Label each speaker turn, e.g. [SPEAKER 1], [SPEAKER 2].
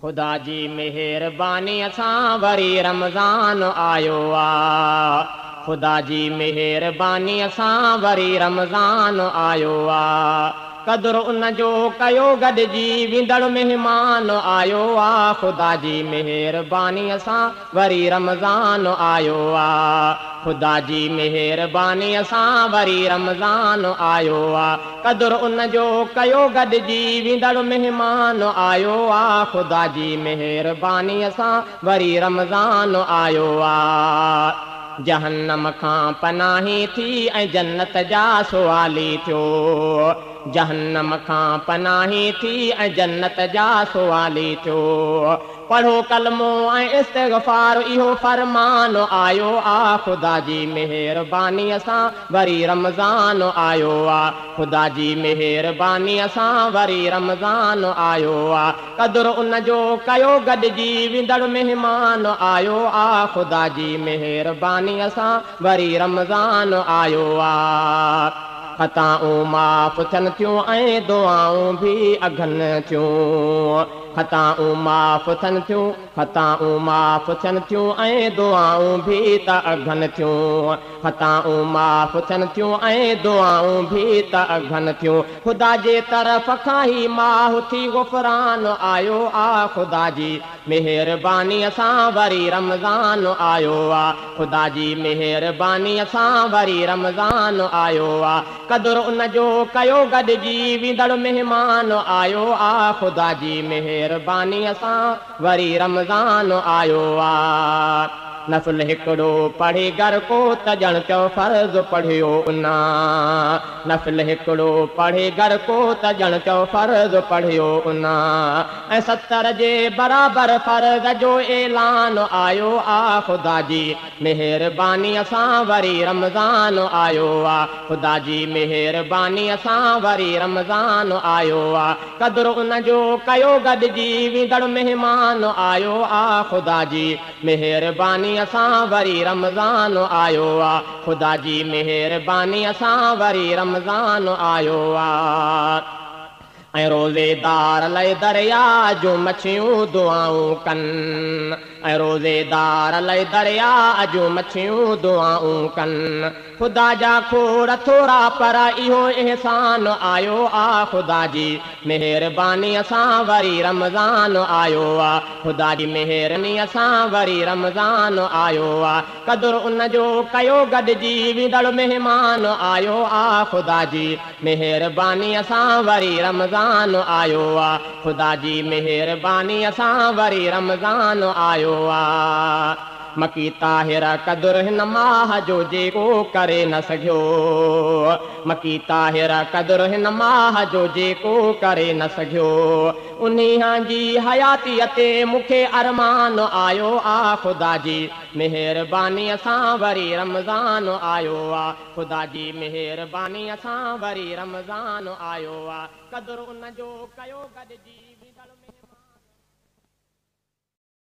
[SPEAKER 1] खुदा जी मेहरबानी असां वरी रमज़ान आयो आ। खुदा जी मेहरबानी असां वरी रमज़ान आयो आ। कदुर उन जो कयो गॾिजी विंदड़ महिमान आयो आ। खुदा जी मेहरबानी असां वरी रमज़ान आयो आ। खुदा जी मेहरबानी असां वरी रमज़ान आयो आ। कदुर उन जो कयो गॾिजी विंदड़ महिमान आयो आ। खुदा जी मेहरबानी असां वरी रमज़ान आयो आ। जहन्नम खां पनाही थी ऐं जन्नत जा सुवाली थियो। जहन्नम खां पनाही थी ऐं जन्नत जा सुवाली थियो। पढ़ो कलमो ऐं इस्तिग़फ़ार इहो फरमान आयो आ। खुदा जी मेहरबानी असां वरी रमज़ान आयो आ। खुदा जी मेहरबानी असां वरी रमज़ान आयो आ। कदुर उन जो कयो गॾिजी विंदड़ महिमान आयो आ। खुदा जी मेहरबानी असां वरी रमज़ान आयो आ। ख़ताऊं माफ़ थियनि थियूं ऐं दुआऊं बि अघनि थियूं। ख़ताऊं माफ़ थियनि थियूं, ख़ताऊं माफ़ थियनि थियूं ऐं दुआऊं बि त अघनि थियूं। ख़ताऊं माफ़ थियनि थियूं ऐं दुआऊं बि त अघनि थियूं। ख़ुदा जे तरफ़ खां ई माफ़ थी गुफ़रान आयो आ। ख़ुदा जी मेहरबानी असां वरी रमज़ान आयो आ। ख़ुदा जी मेहरबानी असां वरी रमज़ान आयो आ। कदुर उन जो कयो गॾिजी विंदड़ महिमान आयो आ। ख़ुदा जी मेहरबानी असां वरी रमज़ान आयो आ। नफ़िल हिकिड़ो पढ़ी घर को त ॼण चओ फ़र्ज़ पढ़ियो उन। नफ़िल हिकिड़ो पढ़ी घर को त ॼण चओ फ़र्ज़ पढ़ियो उन। ऐं 70 जे बराबरि फ़र्ज़ जो ऐलान आयो आ। ख़ुदा जी मेहरबानी असां वरी रमज़ान आयो आ। ख़ुदा जी मेहरबानी असां वरी रमज़ान आयो आ। कदुर उन जो कयो गॾिजी विंदड़ महिमान आयो आ। ख़ुदा जी मेहरबानी असां वरी रमज़ान आयो आ। ख़ुदा जी मेहरबानी असां वरी रमज़ान आयो आ। ऐं रोज़ेदार लइ दरिया जूं मछियूं दुआऊं कनि। ऐं रोज़ेदार लइ दरिया जूं मछियूं दुआऊं कनि। ख़ुदा जा खोड़ थोरा पर इहो अहसान आयो आ। ख़ुदा जी मेहरबानी असां वरी रमज़ान आयो आ। ख़ुदा जी मेहरबानी असां वरी रमज़ान आयो आ। कदुर उन जो कयो गॾिजी विंदड़ महिमान आयो आ। ख़ुदा जी मेहरबानी असां वरी रमज़ान आयो आ। ख़ुदा जी मेहरबानी असां वरी रमज़ान आयो आ। मकी ताहिर कदुर हिन माह जो जेको करे न सघियो। मकी ताहिर कदुर हिन माह जो जेको करे न सघियो। उन्हीअ जी हयातीअ ते मूंखे अरमान आयो आ। ख़ुदा जी मेहरबानी असां वरी रमज़ान आयो आ। ख़ुदा जी मेहरबानी असां वरी रमज़ान आयो आ। कदुर उन जो कयो गॾिजी